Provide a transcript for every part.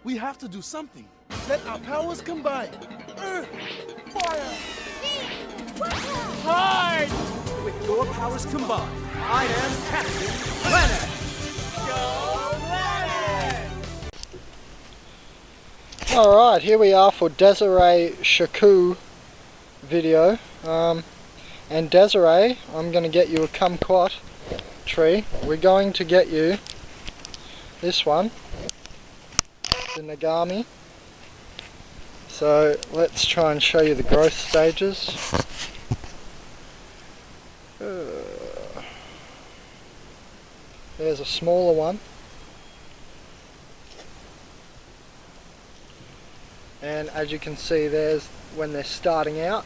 We have to do something. Let our powers combine. Earth, fire, tide! With your powers combined, I am Captain Planet! Go Planet! Alright, here we are for Desiree Shokooh video. And Desiree, I'm going to get you a kumquat tree. We're going to get you this one, the Nagami. So let's try and show you the growth stages. There's a smaller one. And as you can see, there's when they're starting out.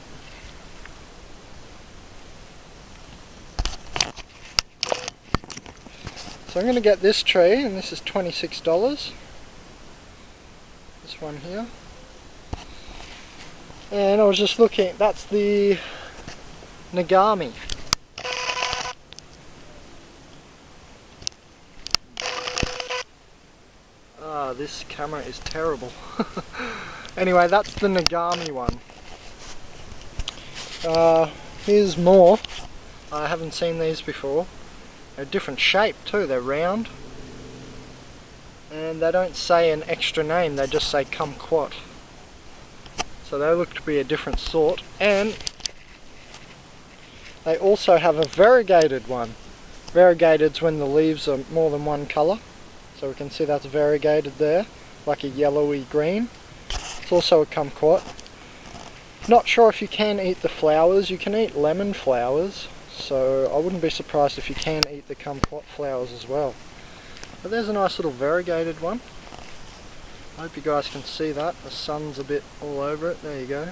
So I'm going to get this tree, and this is $26. This one here. And I was just looking, that's the Nagami. Ah, this camera is terrible. Anyway, that's the Nagami one. Here's more. I haven't seen these before. They're a different shape too, they're round. And they don't say an extra name, they just say kumquat. So they look to be a different sort. And they also have a variegated one. Variegated's when the leaves are more than one colour. So we can see that's variegated there, like a yellowy green. It's also a kumquat. Not sure if you can eat the flowers. You can eat lemon flowers, so I wouldn't be surprised if you can eat the kumquat flowers as well. But there's a nice little variegated one. I hope you guys can see that. The sun's a bit all over it. There you go.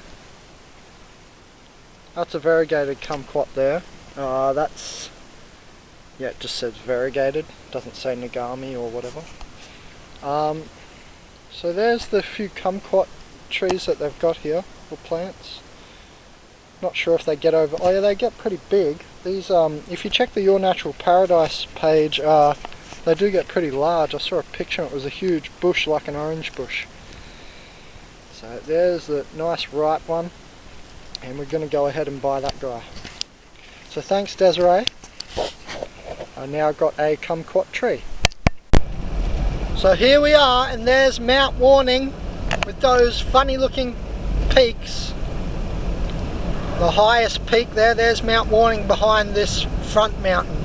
That's a variegated kumquat there. That's... yeah, it just says variegated. Doesn't say Nagami or whatever. So there's the few kumquat trees that they've got here, or plants. Not sure if they get over... oh yeah, they get pretty big. These, if you check the Your Natural Paradise page, they do get pretty large. I saw a picture, it was a huge bush, like an orange bush. So there's the nice ripe one, and we're going to go ahead and buy that guy. So thanks, Desiree. I now got a kumquat tree. So here we are, and there's Mount Warning with those funny looking peaks. The highest peak there's Mount Warning behind this front mountain.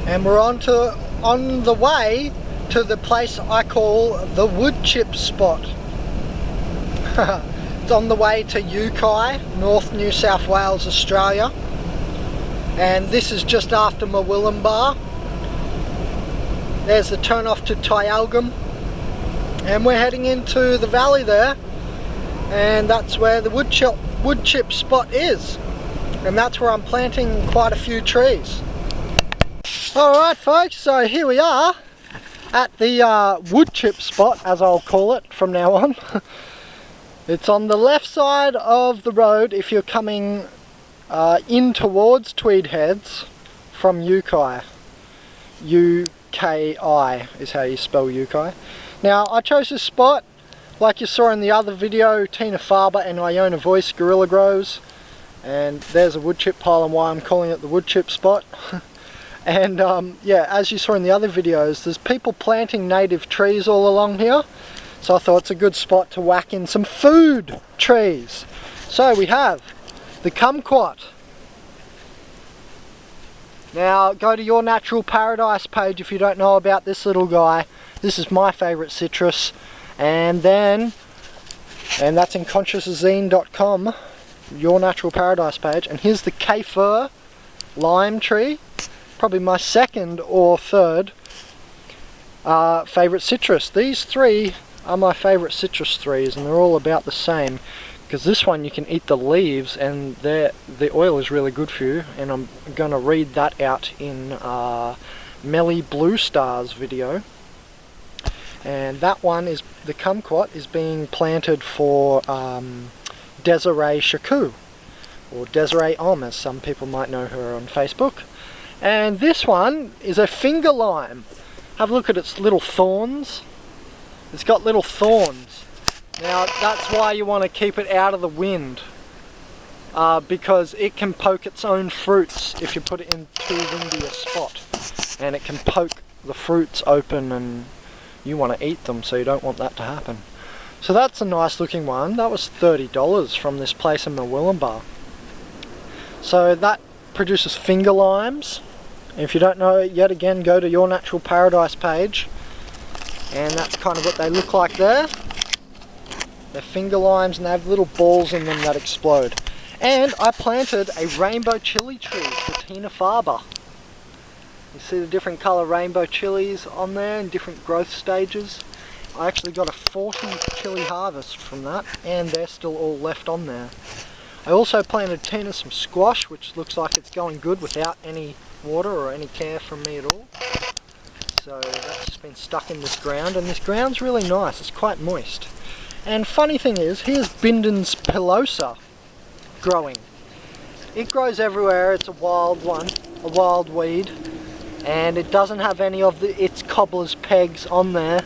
And we're on the way to the place I call the wood chip spot. It's on the way to Shokooh, North New South Wales, Australia. And this is just after Murwillumbah. There's the turn off to Tyalgum. And we're heading into the valley there. And that's where the wood chip spot is. And that's where I'm planting quite a few trees. Alright folks, so here we are at the wood chip spot, as I'll call it from now on. It's on the left side of the road if you're coming in towards Tweed Heads from Shokooh. U-K-I is how you spell Shokooh. Now I chose this spot, like you saw in the other video, Tina Farber and Iona Voice Guerrilla Grows. And there's a wood chip pile and why I'm calling it the wood chip spot. And yeah, as you saw in the other videos, there's people planting native trees all along here. So I thought it's a good spot to whack in some food trees. So we have the kumquat. Now go to Your Natural Paradise page if you don't know about this little guy. This is my favourite citrus. And that's in consciouszine.com, Your Natural Paradise page. And here's the Kaffir lime tree. Probably my second or third favourite citrus. These three are my favourite citrus trees, and they're all about the same. Because this one you can eat the leaves, and the oil is really good for you. And I'm going to read that out in Melly Blue Star's video. And that one is, the kumquat, is being planted for Desiree Shokooh, or Desiree as some people might know her on Facebook. And this one is a finger lime. Have a look at its little thorns. It's got little thorns. Now that's why you want to keep it out of the wind, because it can poke its own fruits if you put it in too windy a spot, and it can poke the fruits open and you want to eat them, so you don't want that to happen. So that's a nice looking one. That was $30 from this place in Murwillumbah. So that produces finger limes. If you don't know it yet, again, go to Your Natural Paradise page, and that's kind of what they look like there. They're finger limes and they have little balls in them that explode. And I planted a rainbow chili tree for Tina Farber. You see the different colour rainbow chilies on there in different growth stages. I actually got a 40 chili harvest from that, and they're still all left on there. I also planted Tina some squash, which looks like it's going good without any water or any care from me at all. So that's just been stuck in this ground, and this ground's really nice. It's quite moist. And funny thing is, here's Bindon's pilosa growing. It grows everywhere. It's a wild one, a wild weed, and it doesn't have any of its cobbler's pegs on there.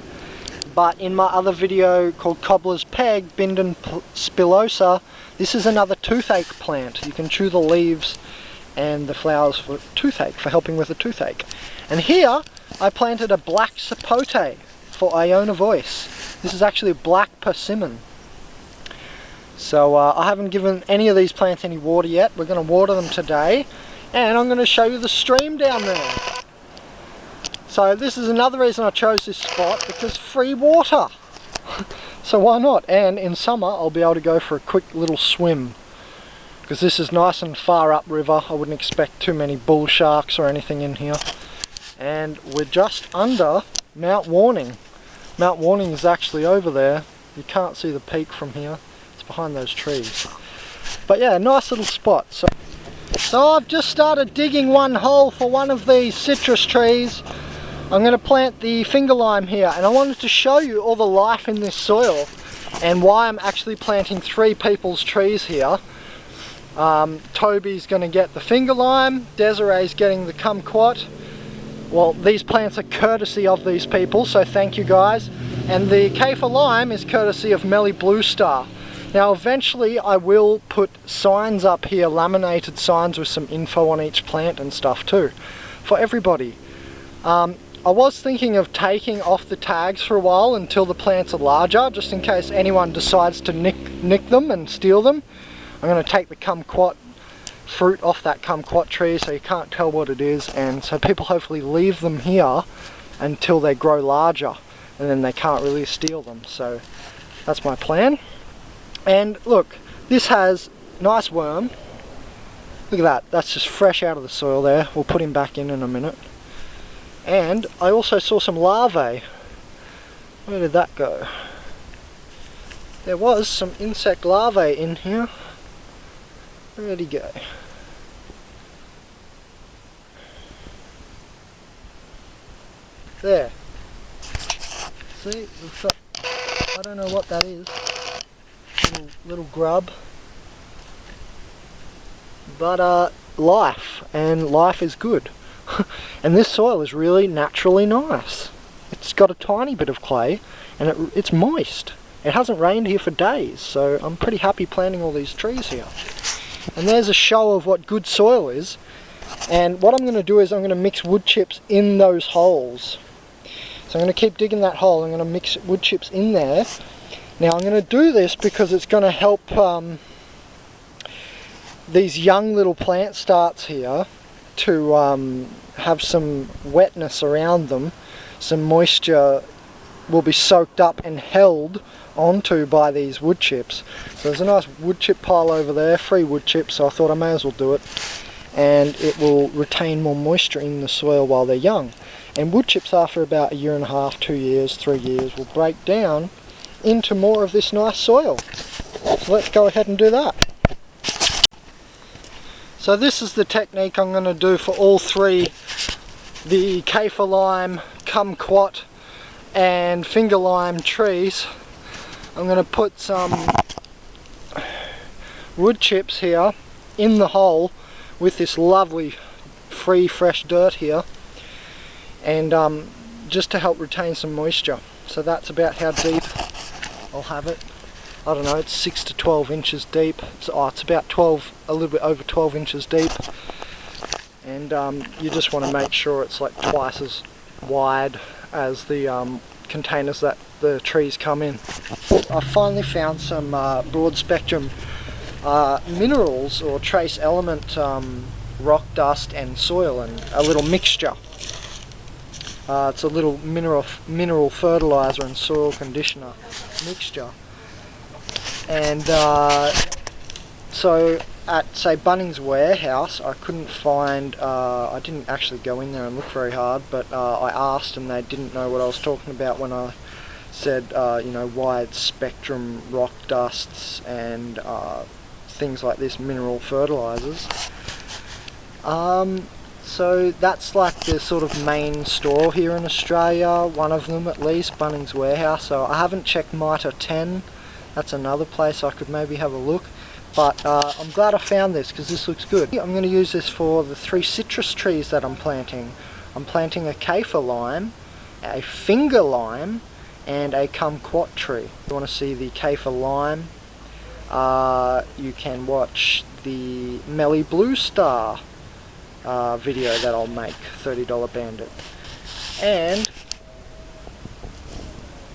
But in my other video called Cobbler's Peg, Bindon Spilosa, this is another toothache plant. You can chew the leaves and the flowers for toothache, for helping with a toothache. And here I planted a black sapote for Iona Voice. This is actually black persimmon. So I haven't given any of these plants any water yet. We're going to water them today, and I'm going to show you the stream down there. So this is another reason I chose this spot, because free water. So why not? And in summer I'll be able to go for a quick little swim, because this is nice and far upriver. I wouldn't expect too many bull sharks or anything in here. And we're just under Mount Warning. Mount Warning is actually over there. You can't see the peak from here. It's behind those trees. But yeah, nice little spot. So I've just started digging one hole for one of these citrus trees. I'm going to plant the finger lime here, and I wanted to show you all the life in this soil and why I'm actually planting 3 people's trees here. Toby's going to get the finger lime, Desiree's getting the kumquat. Well, these plants are courtesy of these people, so thank you guys. And the kaffir lime is courtesy of Melly Blue Star. Now eventually I will put signs up here, laminated signs with some info on each plant and stuff too, for everybody. I was thinking of taking off the tags for a while until the plants are larger, just in case anyone decides to nick them and steal them. I'm going to take the kumquat fruit off that kumquat tree so you can't tell what it is, and so people hopefully leave them here until they grow larger, and then they can't really steal them. So that's my plan. And look, this has nice worm. Look at that, that's just fresh out of the soil there. We'll put him back in a minute. And I also saw some larvae. Where did that go? There was some insect larvae in here. Where did he go? There. See, we've got, I don't know what that is. Little grub. But life, and life is good. And this soil is really naturally nice. It's got a tiny bit of clay, and it's moist. It hasn't rained here for days, so I'm pretty happy planting all these trees here. And there's a show of what good soil is. And what I'm going to do is I'm going to mix wood chips in those holes. So I'm going to keep digging that hole. I'm going to mix wood chips in there. Now I'm going to do this because it's going to help these young little plant starts here to have some wetness around them. Some moisture will be soaked up and held onto by these wood chips. So there's a nice wood chip pile over there, free wood chips, so I thought I may as well do it. And it will retain more moisture in the soil while they're young. And wood chips after about 1.5 years, 2 years, 3 years will break down into more of this nice soil. So let's go ahead and do that. So this is the technique I'm going to do for all 3, the kaffir lime, kumquat and finger lime trees. I'm going to put some wood chips here in the hole with this lovely free fresh dirt here, and just to help retain some moisture. So that's about how deep I'll have it. I don't know, it's 6 to 12 inches deep. It's about 12, a little bit over 12 inches deep. And you just want to make sure it's like twice as wide as the containers that the trees come in. I finally found some broad spectrum minerals or trace element rock dust and soil, and a little mixture. It's a little mineral fertilizer and soil conditioner mixture. And so at, say, Bunnings Warehouse, I couldn't find, I didn't actually go in there and look very hard, but I asked and they didn't know what I was talking about when I said, you know, wide spectrum rock dusts and things like this, mineral fertilizers. So that's like the sort of main store here in Australia, one of them at least, Bunnings Warehouse. So I haven't checked Mitre 10, that's another place I could maybe have a look. But I'm glad I found this because this looks good. I'm going to use this for the 3 citrus trees that I'm planting. I'm planting a kaffir lime, a finger lime, and a kumquat tree. If you want to see the kaffir lime, you can watch the Melly Blue Star video that I'll make, $30 bandit. And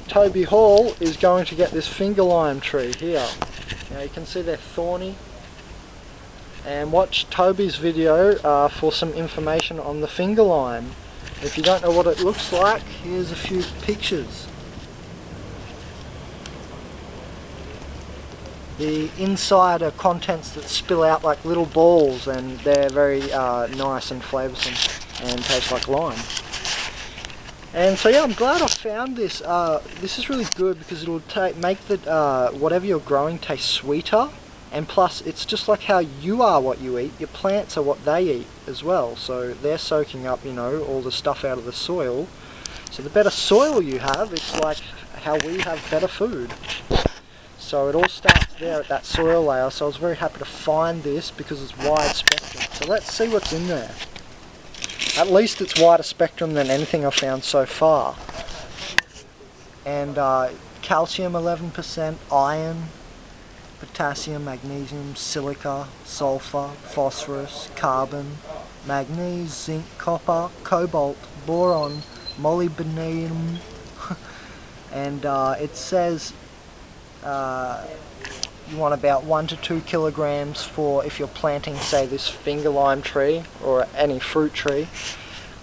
Toby Hall is going to get this finger lime tree here. Now you can see they're thorny. And watch Toby's video for some information on the finger lime. If you don't know what it looks like, here's a few pictures. The inside are contents that spill out like little balls, and they're very nice and flavoursome and taste like lime. And so yeah, I'm glad I found this. This is really good because it'll make the whatever you're growing taste sweeter, and plus it's just like how you are what you eat. Your plants are what they eat as well, so they're soaking up, you know, all the stuff out of the soil. So the better soil you have, it's like how we have better food. So it all starts there at that soil layer, so I was very happy to find this because it's wide spectrum. So let's see what's in there. At least it's wider spectrum than anything I've found so far. And calcium 11%, iron, potassium, magnesium, silica, sulfur, phosphorus, carbon, manganese, zinc, copper, cobalt, boron, molybdenum, and it says you want about 1 to 2 kilograms for if you're planting, say, this finger lime tree or any fruit tree,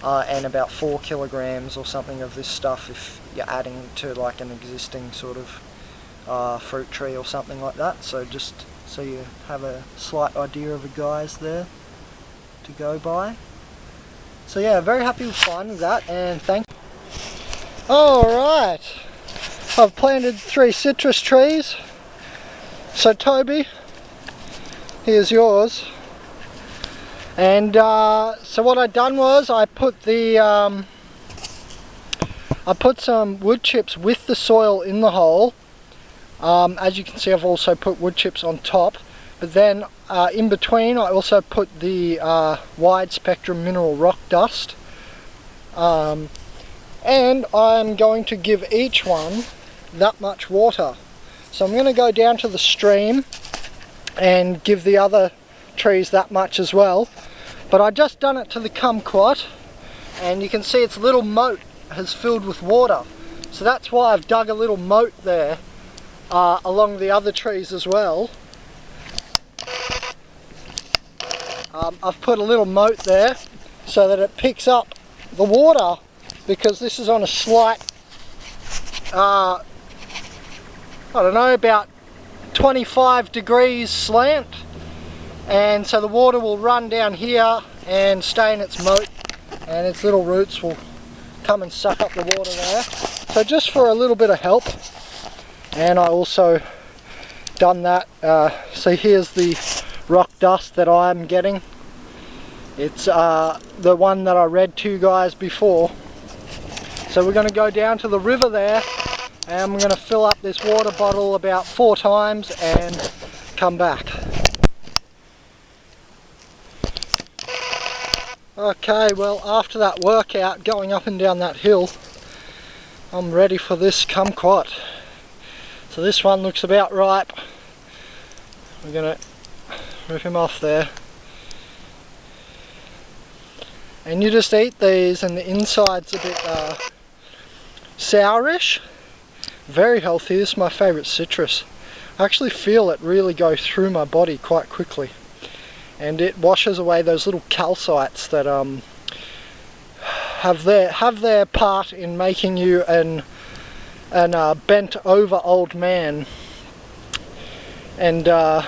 and about 4 kilograms or something of this stuff if you're adding to like an existing sort of fruit tree or something like that. So just so you have a slight idea of the guys there to go by. So yeah, very happy with finding that, and thanks. Alright, I've planted 3 citrus trees. So Toby, here's yours. And so what I done was I put the I put some wood chips with the soil in the hole. As you can see, I've also put wood chips on top, but then in between I also put the wide spectrum mineral rock dust, and I'm going to give each one that much water. So I'm going to go down to the stream and give the other trees that much as well. But I just done it to the kumquat, and you can see its little moat has filled with water. So that's why I've dug a little moat there along the other trees as well. I've put a little moat there so that it picks up the water, because this is on a slight I don't know, about 25 degrees slant, and so the water will run down here and stay in its moat, and its little roots will come and suck up the water there. So just for a little bit of help, and I also done that. So here's the rock dust that I'm getting. It's the one that I read to you guys before. So we're going to go down to the river there, and we're going to fill up this water bottle about 4 times and come back. Okay, well, after that workout going up and down that hill, I'm ready for this kumquat. So this one looks about ripe. We're gonna rip him off there. And you just eat these and the inside's a bit sourish. Very healthy. This is my favourite citrus. I actually feel it really go through my body quite quickly. And it washes away those little calcites that have their part in making you an bent over old man. And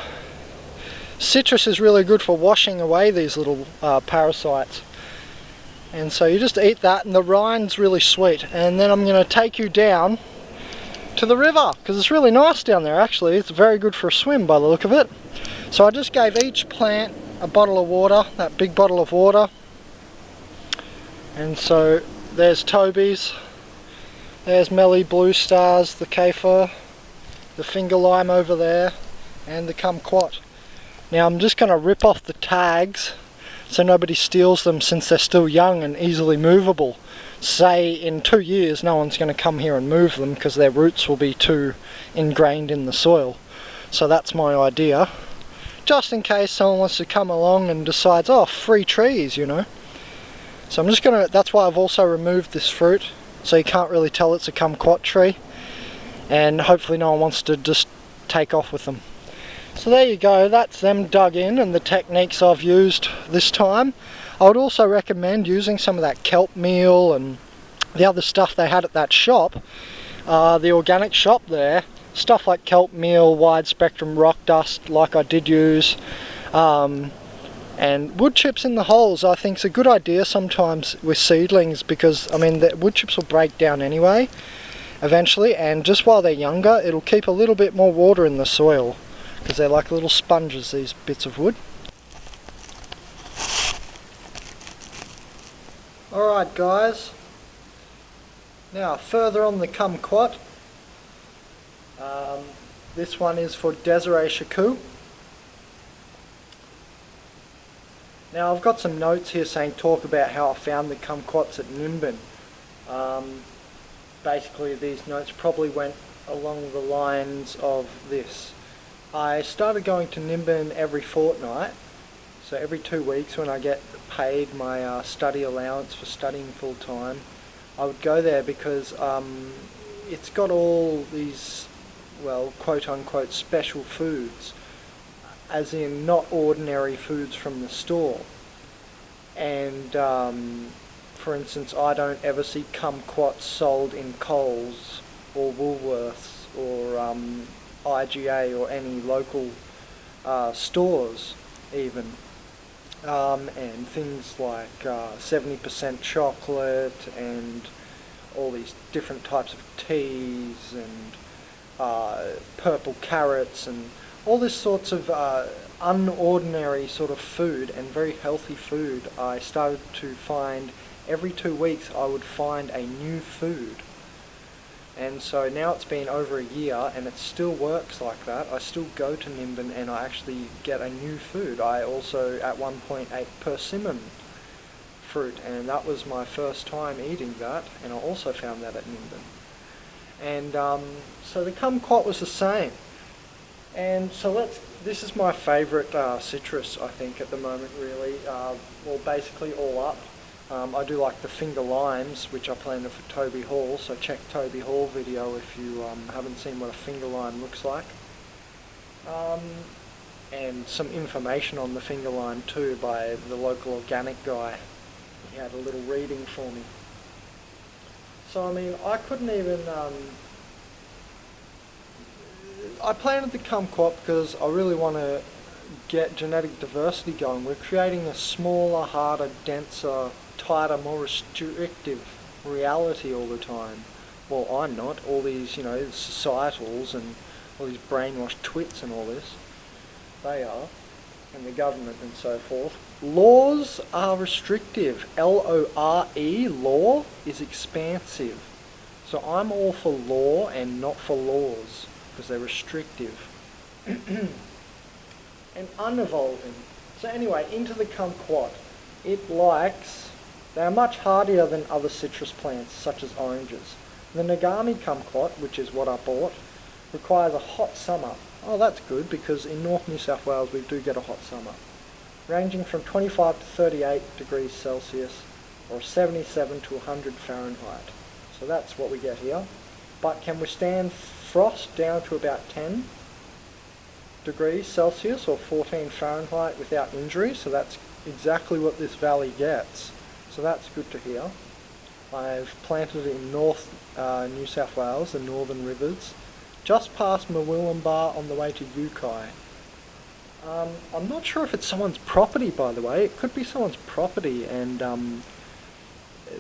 citrus is really good for washing away these little parasites. And so you just eat that, and the rind's really sweet. And then I'm going to take you down to the river, because it's really nice down there actually. It's very good for a swim by the look of it. So I just gave each plant a bottle of water, that big bottle of water. And so there's Toby's, there's Melly Blue Stars, the Kaffir, the finger lime over there, and the kumquat. Now I'm just going to rip off the tags so nobody steals them, since they're still young and easily movable. Say in 2 years no one's going to come here and move them because their roots will be too ingrained in the soil. So that's my idea, just in case someone wants to come along and decides, oh, free trees, you know. So I'm just going to, that's why I've also removed this fruit, so you can't really tell it's a kumquat tree, and hopefully no one wants to just take off with them. So there you go, that's them dug in and the techniques I've used this time. I would also recommend using some of that kelp meal and the other stuff they had at that shop, the organic shop there. Stuff like kelp meal, wide spectrum rock dust like I did use, and wood chips in the holes I think is a good idea sometimes with seedlings, because I mean the wood chips will break down anyway eventually, and just while they're younger it'll keep a little bit more water in the soil, because they're like little sponges, these bits of wood. Alright guys, now further on the kumquat. This one is for Desiree Shokooh. Now I've got some notes here saying talk about how I found the kumquats at Nimbin. Basically these notes probably went along the lines of this. I started going to Nimbin every fortnight, so every 2 weeks when I get paid my study allowance for studying full time, I would go there because it's got all these, well, quote unquote special foods, as in not ordinary foods from the store. And for instance, I don't ever see kumquats sold in Coles or Woolworths or IGA or any local stores even, and things like 70% chocolate and all these different types of teas and purple carrots and all this sorts of unordinary sort of food and very healthy food. I started to find every 2 weeks I would find a new food. And so now it's been over a year and it still works like that. I still go to Nimbin and I actually get a new food. I also at one point ate persimmon fruit, and that was my first time eating that, and I also found that at Nimbin. And so the kumquat was the same. And so this is my favourite citrus I think at the moment really, well basically all up. I do like the finger limes, which I planted for Toby Hall, so check Toby Hall video if you haven't seen what a finger lime looks like. And some information on the finger lime too by the local organic guy. He had a little reading for me. So I mean, I couldn't even, I planted the kumquat because I really want to get genetic diversity going. We're creating a smaller, harder, denser, tighter, more restrictive reality all the time. Well, I'm not. All these, you know, societals and all these brainwashed twits and all this, they are, and the government and so forth. Laws are restrictive. L-O-R-E, law, is expansive. So I'm all for law and not for laws, because they're restrictive. And unevolving. So anyway, into the kumquat. It likes, they are much hardier than other citrus plants, such as oranges. The Nagami kumquat, which is what I bought, requires a hot summer. Oh, that's good, because in North New South Wales we do get a hot summer, ranging from 25 to 38 degrees Celsius or 77 to 100 Fahrenheit. So that's what we get here, but can withstand frost down to about 10 degrees Celsius or 14 Fahrenheit without injury. So that's exactly what this valley gets. So that's good to hear. I've planted it in North New South Wales, the Northern Rivers, just past Murwillumbah on the way to Yukai. I'm not sure if it's someone's property, by the way. It could be someone's property, and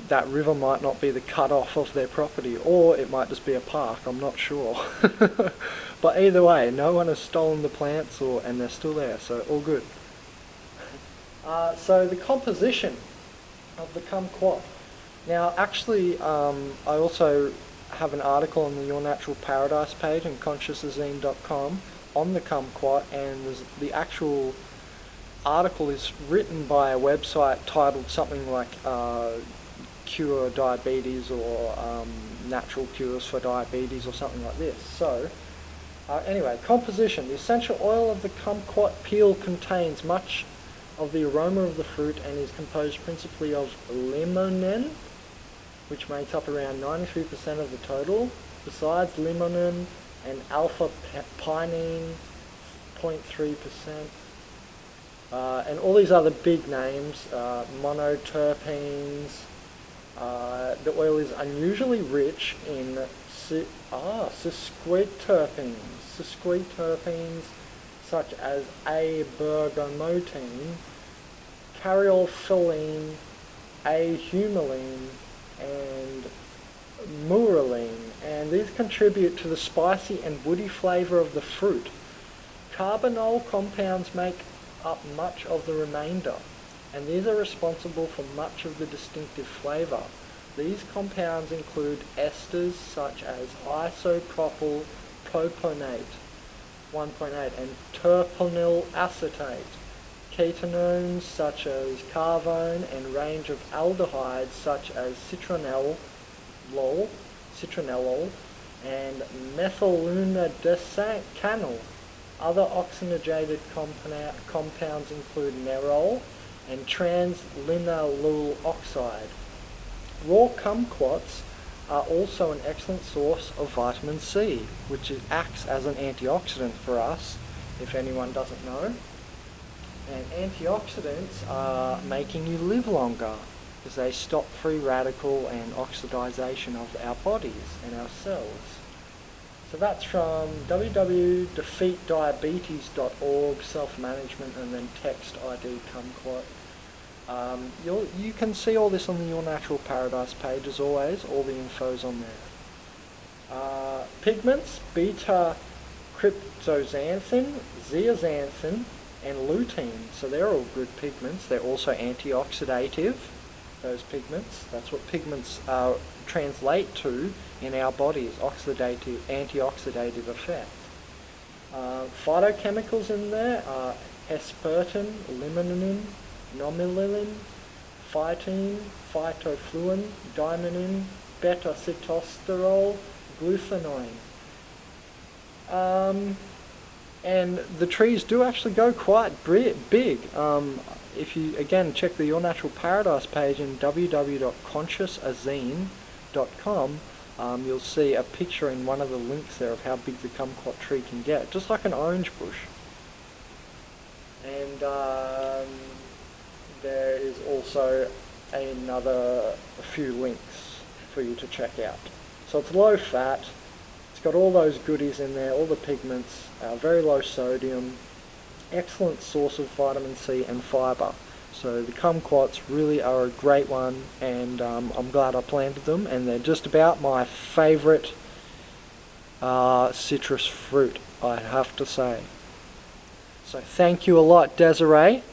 that river might not be the cut-off of their property, or it might just be a park. I'm not sure. But either way, no one has stolen the plants, and they're still there, so all good. So the composition of the kumquat. Now, actually, I also have an article on the Your Natural Paradise page on consciousazine.com on the kumquat, and the actual article is written by a website titled something like Cure Diabetes, or Natural Cures for Diabetes, or something like this. So, anyway, composition. The essential oil of the kumquat peel contains much of the aroma of the fruit and is composed principally of limonene, which makes up around 93% of the total, besides limonene and alpha-pinene, 0.3%, and all these other big names, monoterpenes. The oil is unusually rich in sesquiterpenes, such as A-bergamotine, caryophyllene, A-humulene, and muralene, and these contribute to the spicy and woody flavour of the fruit. Carbonyl compounds make up much of the remainder, and these are responsible for much of the distinctive flavour. These compounds include esters such as isopropyl propanate 1.8 and terpenyl acetate, ketones such as carvone, and range of aldehydes such as citronellol and methylunidecanol. Other oxygenated compounds include nerol and translinalool oxide. Raw kumquats are also an excellent source of vitamin C, which acts as an antioxidant for us, if anyone doesn't know. And antioxidants are making you live longer, because they stop free radical and oxidization of our bodies and our cells. So that's from www.defeatdiabetes.org, self-management, and then text ID kumquat. You can see all this on the Your Natural Paradise page, as always. All the info's on there. Pigments: beta-cryptozanthin, zeaxanthin, and lutein. So they're all good pigments. They're also antioxidative, those pigments. That's what pigments translate to in our bodies: antioxidative effect. Phytochemicals in there are hespertin, limonene, nomilin, phytine, phytofluin, diamine, beta-sitosterol, gluthanoin. And the trees do actually go quite big. If you, again, check the Your Natural Paradise page in www.consciousazine.com, you'll see a picture in one of the links there of how big the kumquat tree can get, just like an orange bush. And there is also a few links for you to check out. So it's low fat, it's got all those goodies in there, all the pigments, very low sodium, excellent source of vitamin C and fibre. So the kumquats really are a great one, and I'm glad I planted them, and they're just about my favourite citrus fruit, I have to say. So thank you a lot, Desiree.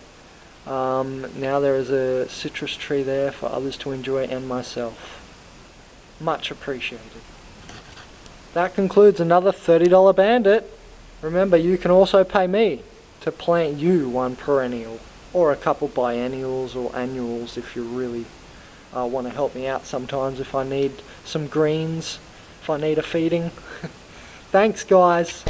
Now there is a citrus tree there for others to enjoy, and myself. Much appreciated. That concludes another $30 bandit. Remember, you can also pay me to plant you one perennial, or a couple biennials or annuals if you're really want to help me out sometimes if I need some greens, if I need a feeding. Thanks guys!